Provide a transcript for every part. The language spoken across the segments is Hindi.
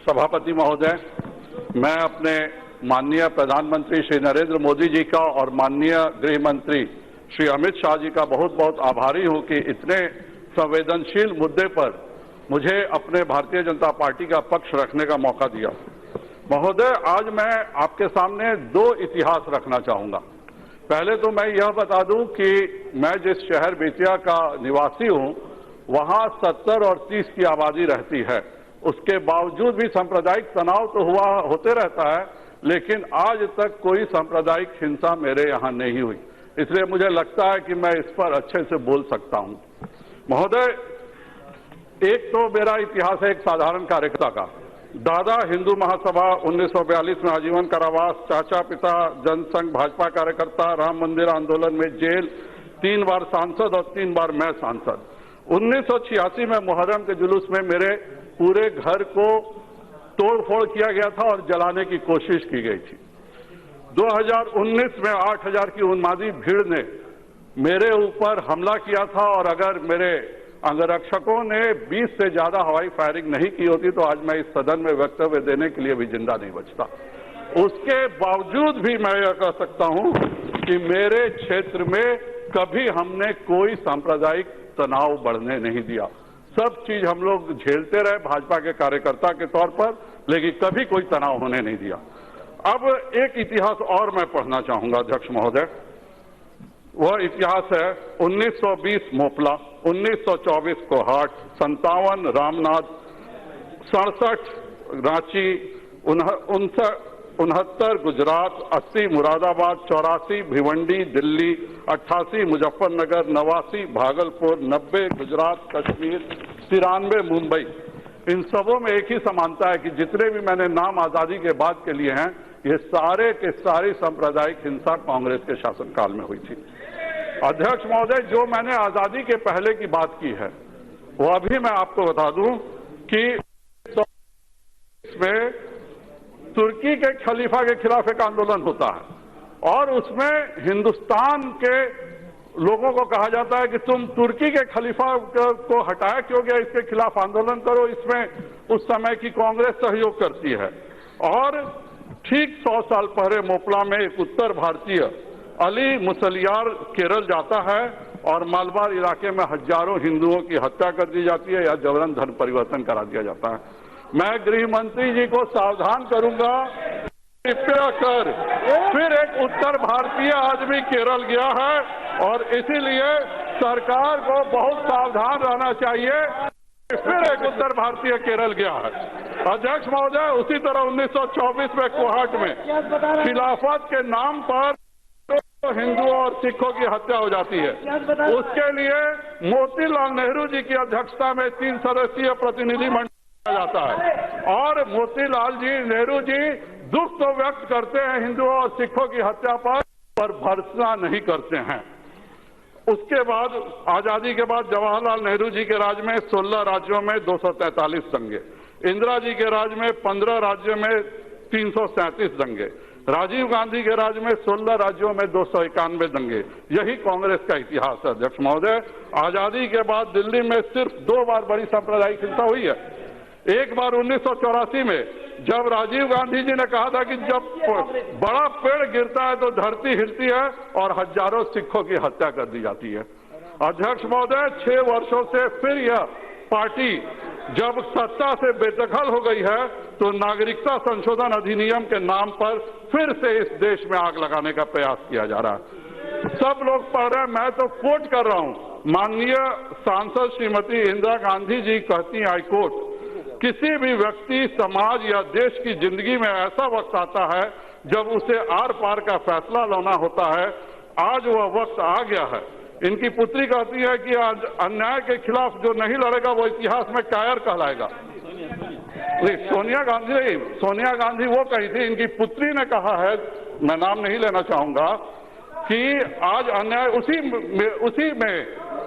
सभापति महोदय, मैं अपने माननीय प्रधानमंत्री श्री नरेंद्र मोदी जी का और माननीय गृह मंत्री श्री अमित शाह जी का बहुत बहुत आभारी हूं कि इतने संवेदनशील मुद्दे पर मुझे अपने भारतीय जनता पार्टी का पक्ष रखने का मौका दिया। महोदय, आज मैं आपके सामने दो इतिहास रखना चाहूंगा। पहले तो मैं यह बता दूं कि मैं जिस शहर बेतिया का निवासी हूं, वहां 70 और 30 की आबादी रहती है। उसके बावजूद भी सांप्रदायिक तनाव तो होते रहता है, लेकिन आज तक कोई सांप्रदायिक हिंसा मेरे यहाँ नहीं हुई। इसलिए मुझे लगता है कि मैं इस पर अच्छे से बोल सकता हूं। महोदय, एक तो मेरा इतिहास है एक साधारण कार्यकर्ता का। दादा हिंदू महासभा 1942 में आजीवन कारावास, चाचा पिता जनसंघ भाजपा कार्यकर्ता, राम मंदिर आंदोलन में जेल, 3 बार सांसद और 3 बार मैं सांसद। 1986 में मुहर्रम के जुलूस में मेरे पूरे घर को तोड़फोड़ किया गया था और जलाने की कोशिश की गई थी। 2019 में 8000 की उन्मादी भीड़ ने मेरे ऊपर हमला किया था और अगर मेरे अंगरक्षकों ने 20 से ज्यादा हवाई फायरिंग नहीं की होती तो आज मैं इस सदन में वक्तव्य देने के लिए भी जिंदा नहीं बचता। उसके बावजूद भी मैं यह कह सकता हूं कि मेरे क्षेत्र में कभी हमने कोई सांप्रदायिक तनाव बढ़ने नहीं दिया। सब चीज हम लोग झेलते रहे भाजपा के कार्यकर्ता के तौर पर, लेकिन कभी कोई तनाव होने नहीं दिया। अब एक इतिहास और मैं पढ़ना चाहूंगा अध्यक्ष महोदय। वह इतिहास है 1920 मोपला, 1924 कोहाट, 57 रामनाथ, 67 रांची, 69 गुजरात, 80 मुरादाबाद, 84 भिवंडी दिल्ली, 88 मुजफ्फरनगर, 89 भागलपुर, 90 गुजरात कश्मीर, 93 मुंबई। इन सबों में एक ही समानता है कि जितने भी मैंने नाम आजादी के बाद के लिए हैं, ये सारे के सारी सांप्रदायिक हिंसा कांग्रेस के शासनकाल में हुई थी। अध्यक्ष महोदय, जो मैंने आजादी के पहले की बात की है वो अभी मैं आपको बता दूं कि इसमें तुर्की के खलीफा के खिलाफ एक आंदोलन होता है और उसमें हिंदुस्तान के लोगों को कहा जाता है कि तुम तुर्की के खलीफा को हटाया क्यों गया, इसके खिलाफ आंदोलन करो। इसमें उस समय की कांग्रेस सहयोग करती है। और ठीक 100 साल पहले मोपला में एक उत्तर भारतीय अली मुसलियार केरल जाता है और मालवार इलाके में हजारों हिंदुओं की हत्या कर दी जाती है या जबरन धर्म परिवर्तन करा दिया जाता है। मैं गृह मंत्री जी को सावधान करूंगा, कृपया कर फिर एक उत्तर भारतीय आदमी केरल गया है और इसीलिए सरकार को बहुत सावधान रहना चाहिए। फिर एक उत्तर भारतीय केरल गया है। अध्यक्ष महोदय, उसी तरह 1924 में कोहाट में खिलाफत के नाम पर हिंदुओं और सिखों की हत्या हो जाती है। उसके लिए मोतीलाल नेहरू जी की अध्यक्षता में 3 सदस्यीय प्रतिनिधि मंडल जाता है और मोतीलाल जी नेहरू जी दुख तो व्यक्त करते हैं हिंदुओं और सिखों की हत्या पर भर्त्सना नहीं करते हैं। उसके बाद आजादी के बाद जवाहरलाल नेहरू जी के राज में 16 राज्यों में 243 दंगे, इंदिरा जी के राज में 15 राज्यों में 337 दंगे, राजीव गांधी के राज में 16 राज्यों में 291 दंगे। यही कांग्रेस का इतिहास है अध्यक्ष महोदय। आजादी के बाद दिल्ली में सिर्फ 2 बार बड़ी सांप्रदायिक हिंसा हुई है। एक बार 1984 में जब राजीव गांधी जी ने कहा था कि जब बड़ा पेड़ गिरता है तो धरती हिलती है और हजारों सिखों की हत्या कर दी जाती है। अध्यक्ष महोदय, 6 वर्षों से फिर यह पार्टी जब सत्ता से बेदखल हो गई है तो नागरिकता संशोधन अधिनियम के नाम पर फिर से इस देश में आग लगाने का प्रयास किया जा रहा है। सब लोग पढ़ रहे हैं, मैं तो कोट कर रहा हूं। माननीय सांसद श्रीमती इंदिरा गांधी जी कहती हैं, आई कोट, किसी भी व्यक्ति, समाज या देश की जिंदगी में ऐसा वक्त आता है जब उसे आर पार का फैसला लेना होता है। आज वह वक्त आ गया है। इनकी पुत्री कहती है कि आज अन्याय के खिलाफ जो नहीं लड़ेगा वो इतिहास में कायर कहलाएगा। सोनिया गांधी वो कही थी, इनकी पुत्री ने कहा है, मैं नाम नहीं लेना चाहूंगा, कि आज अन्याय उसी में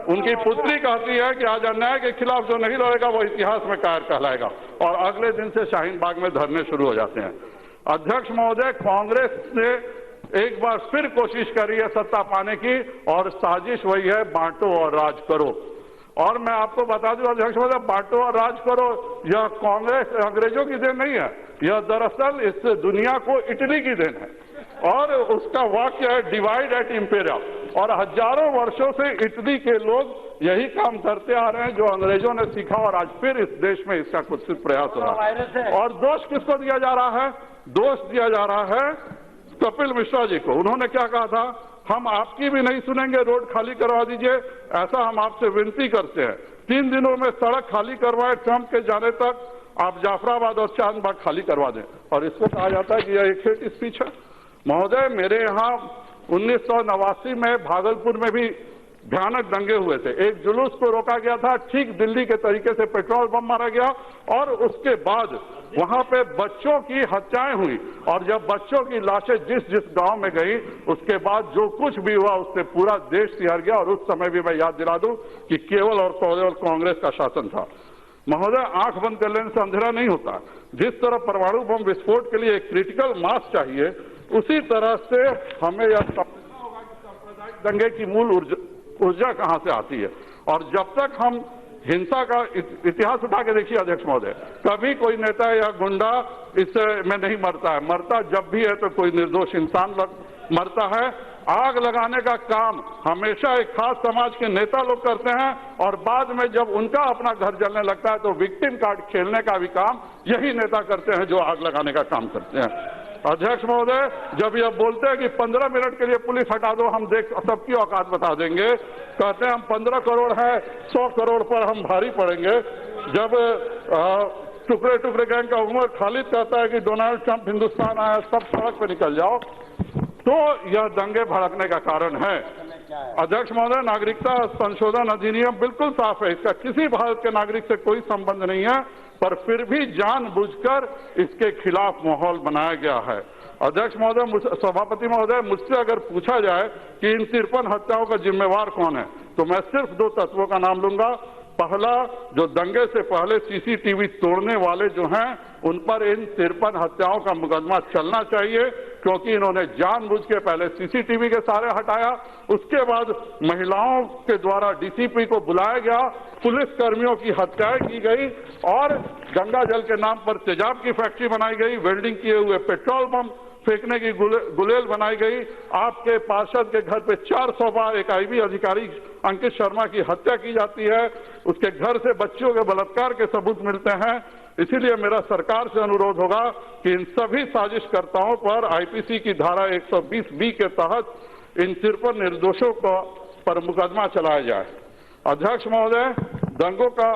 उनकी पुत्री कहती है कि आज अन्याय के खिलाफ जो नहीं लड़ेगा वो इतिहास में कायर कहलाएगा और अगले दिन से शाहीन बाग में धरने शुरू हो जाते हैं। अध्यक्ष महोदय, कांग्रेस ने एक बार फिर कोशिश करी है सत्ता पाने की और साजिश वही है, बांटो और राज करो। और मैं आपको बता दूं अध्यक्ष महोदय, बांटो और राज करो यह कांग्रेस अंग्रेजों की देन नहीं है, यह दरअसल इस दुनिया को इटली की देन है। और उसका वाक्य है डिवाइड एट इम्पेरिया, और हजारों वर्षों से इटली के लोग यही काम करते आ रहे हैं जो अंग्रेजों ने सीखा, और आज फिर इस देश में इसका कुछ प्रयास हो रहा है। और दोष किसको दिया जा रहा है? दोष दिया जा रहा है कपिल मिश्रा जी को। उन्होंने क्या कहा था, हम आपकी भी नहीं सुनेंगे, रोड खाली करवा दीजिए, ऐसा हम आपसे विनती करते हैं। 3 दिनों में सड़क खाली करवाए, ट्रंप के जाने तक आप जाफराबाद और चांदबाग खाली करवा दें, और इसको कहा जाता है कि यह एक हेट स्पीच है। महोदय, मेरे यहाँ 1989 में भागलपुर में भी भयानक दंगे हुए थे। एक जुलूस को रोका गया था, ठीक दिल्ली के तरीके से पेट्रोल बम मारा गया, और उसके बाद वहां पे बच्चों की हत्याएं हुई, और जब बच्चों की लाशें जिस जिस गांव में गई, उसके बाद जो कुछ भी हुआ उससे पूरा देश सिहर गया। और उस समय भी मैं याद दिला दूं कि केवल और केवल कांग्रेस का शासन था। महोदय, आंख बंद कर लेने से अंधेरा नहीं होता। जिस तरह परमाणु बम विस्फोट के लिए एक क्रिटिकल मास चाहिए, उसी तरह से हमें यह समझना होगा कि सांप्रदायिक दंगे की मूल ऊर्जा कहां से आती है। और जब तक हम हिंसा का इतिहास उठा के देखिए अध्यक्ष महोदय, कभी कोई नेता या गुंडा इसमें नहीं मरता है। मरता जब भी है तो कोई निर्दोष इंसान मरता है। आग लगाने का काम हमेशा एक खास समाज के नेता लोग करते हैं, और बाद में जब उनका अपना घर जलने लगता है तो विक्टिम कार्ड खेलने का भी काम यही नेता करते हैं जो आग लगाने का काम करते हैं। अध्यक्ष महोदय, जब यह बोलते हैं कि 15 मिनट के लिए पुलिस हटा दो, हम देख सबकी औकात बता देंगे, कहते हैं हम 15 करोड़ है, 100 करोड़ पर हम भारी पड़ेंगे। जब टुकड़े टुकड़े गैंग का उमर खालिद कहता है कि डोनाल्ड ट्रंप हिंदुस्तान आया, सब सड़क पर निकल जाओ, तो यह दंगे भड़कने का कारण है। अध्यक्ष महोदय, नागरिकता संशोधन अधिनियम बिल्कुल साफ है, इसका किसी भारत के नागरिक से कोई संबंध नहीं है, पर फिर भी जानबूझकर इसके खिलाफ माहौल बनाया गया है। अध्यक्ष महोदय, सभापति महोदय, मुझसे अगर पूछा जाए कि इन 53 हत्याओं का जिम्मेवार कौन है, तो मैं सिर्फ 2 तत्वों का नाम लूंगा। पहला, जो दंगे से पहले सीसीटीवी तोड़ने वाले जो हैं, उन पर इन 53 हत्याओं का मुकदमा चलना चाहिए, क्योंकि इन्होंने जानबूझ के पहले सीसीटीवी के सहारे हटाया। उसके बाद महिलाओं के द्वारा डीसीपी को बुलाया गया, पुलिस कर्मियों की हत्याएं की गई, और गंगा जल के नाम पर तेजाब की फैक्ट्री बनाई गई, वेल्डिंग किए हुए पेट्रोल बम फेंकने की गुलेल बनाई गई। आपके पार्षद के घर पे 400 बार एक आईबी अधिकारी अंकित शर्मा की हत्या की जाती है, उसके घर से बच्चियों के बलात्कार के सबूत मिलते हैं। इसीलिए मेरा सरकार से अनुरोध होगा कि इन सभी साजिशकर्ताओं पर आईपीसी की धारा 120B के तहत इन 53 निर्दोषों पर मुकदमा चलाया जाए। अध्यक्ष महोदय, दंगों का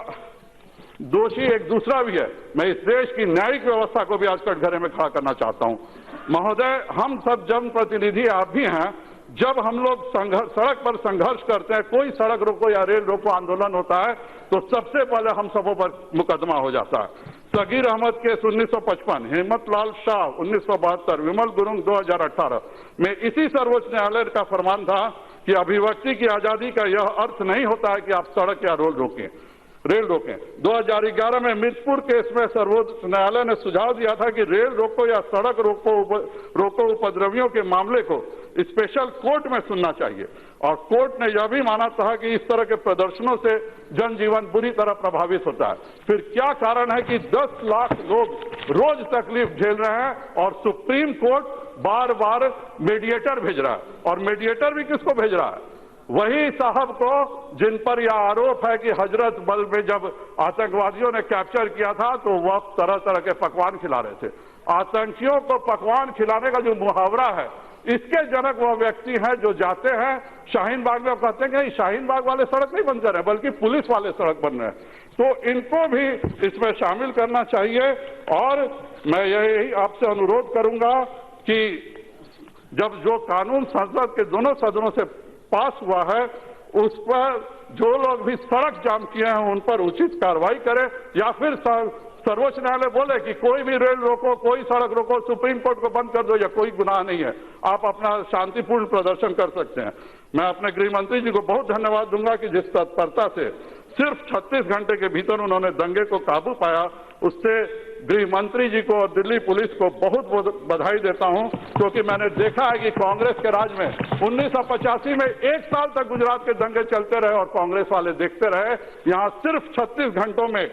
दोषी एक दूसरा भी है। मैं इस देश की न्यायिक व्यवस्था को भी आज कटघरे में खड़ा करना चाहता हूं। महोदय, हम सब जनप्रतिनिधि आप भी हैं, जब हम लोग सड़क पर संघर्ष करते हैं, कोई सड़क रोको या रेल रोको आंदोलन होता है, तो सबसे पहले हम सबों पर मुकदमा हो जाता है। सगीर अहमद केस 1955, हिम्मत लाल शाह 1972, विमल गुरुंग 2018 में इसी सर्वोच्च न्यायालय का फरमान था कि अभिव्यक्ति की आजादी का यह अर्थ नहीं होता है कि आप सड़क या रेल रोकें। 2011 में मिर्चपुर केस में सर्वोच्च न्यायालय ने सुझाव दिया था कि रेल रोको या सड़क रोको उपद्रवियों के मामले को स्पेशल कोर्ट में सुनना चाहिए, और कोर्ट ने यह भी माना था कि इस तरह के प्रदर्शनों से जनजीवन बुरी तरह प्रभावित होता है। फिर क्या कारण है कि 10 लाख लोग रोज तकलीफ झेल रहे हैं, और सुप्रीम कोर्ट बार बार मीडिएटर भेज रहा है, और मीडिएटर भी किसको भेज रहा है? वही साहब को जिन पर यह आरोप है कि हजरत बल में जब आतंकवादियों ने कैप्चर किया था तो वह तरह तरह के पकवान खिला रहे थे। आतंकियों को पकवान खिलाने का जो मुहावरा है, इसके जनक वह व्यक्ति हैं जो जाते हैं शाहीन बाग में, कहते हैं कि शाहीन बाग वाले सड़क नहीं बन रहे हैं बल्कि पुलिस वाले सड़क बन रहे हैं। तो इनको भी इसमें शामिल करना चाहिए। और मैं यही आपसे अनुरोध करूंगा कि जब जो कानून संसद के दोनों सदनों से पास हुआ है, उस पर जो लोग भी सड़क जाम किए हैं उन पर उचित कार्रवाई करें, या फिर सर्वोच्च न्यायालय बोले कि कोई भी रेल रोको, कोई सड़क रोको, सुप्रीम कोर्ट को बंद कर दो, या कोई गुनाह नहीं है, आप अपना शांतिपूर्ण प्रदर्शन कर सकते हैं। मैं अपने गृह मंत्री जी को बहुत धन्यवाद दूंगा कि जिस तत्परता से सिर्फ 36 घंटे के भीतर उन्होंने दंगे को काबू पाया, उससे गृह मंत्री जी को और दिल्ली पुलिस को बहुत बहुत बधाई देता हूं, क्योंकि मैंने देखा है कि कांग्रेस के राज में 1985 में 1 साल तक गुजरात के दंगे चलते रहे और कांग्रेस वाले देखते रहे। यहां सिर्फ 36 घंटों में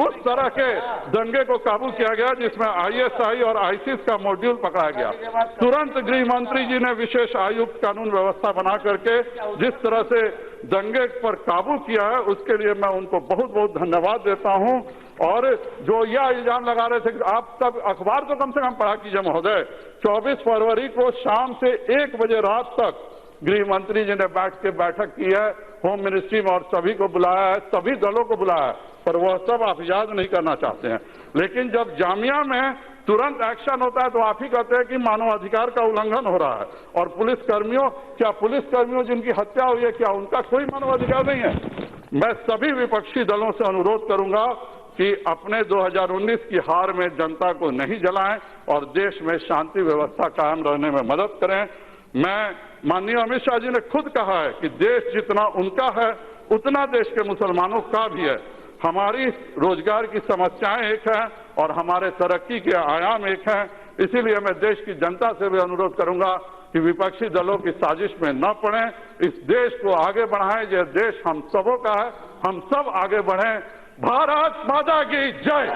उस तरह के दंगे को काबू किया गया जिसमें ISI और ISIS का मॉड्यूल पकड़ा गया। तुरंत गृह मंत्री जी ने विशेष आयुक्त कानून व्यवस्था बना करके जिस तरह से दंगे पर काबू किया है, उसके लिए मैं उनको बहुत बहुत धन्यवाद देता हूं। और जो यह इल्जाम लगा रहे थे कि आप सब अखबार तो कम से कम पढ़ा कीजिए महोदय, 24 फरवरी को शाम से 1 बजे रात तक गृह मंत्री जी ने बैठ के बैठक की है, होम मिनिस्ट्री में, और सभी को बुलाया है, सभी दलों को बुलाया है, पर वह सब आप इजाजत नहीं करना चाहते हैं। लेकिन जब जामिया में तुरंत एक्शन होता है तो आप ही कहते हैं कि मानवाधिकार का उल्लंघन हो रहा है। और पुलिसकर्मियों जिनकी हत्या हुई है, क्या उनका कोई मानवाधिकार नहीं है? मैं सभी विपक्षी दलों से अनुरोध करूंगा कि अपने 2019 की हार में जनता को नहीं जलाएं और देश में शांति व्यवस्था कायम रहने में मदद करें। माननीय अमित शाह जी ने खुद कहा है कि देश जितना उनका है उतना देश के मुसलमानों का भी है। हमारी रोजगार की समस्याएं एक हैं और हमारे तरक्की के आयाम एक हैं। इसीलिए मैं देश की जनता से भी अनुरोध करूंगा कि विपक्षी दलों की साजिश में न पड़ें, इस देश को आगे बढ़ाएं। यह देश हम सबों का है, हम सब आगे बढ़ें। भारत माता की जय।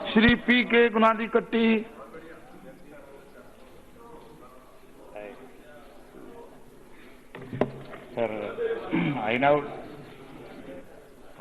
Shri P.K. गुनालीकट्टी। Sir, I now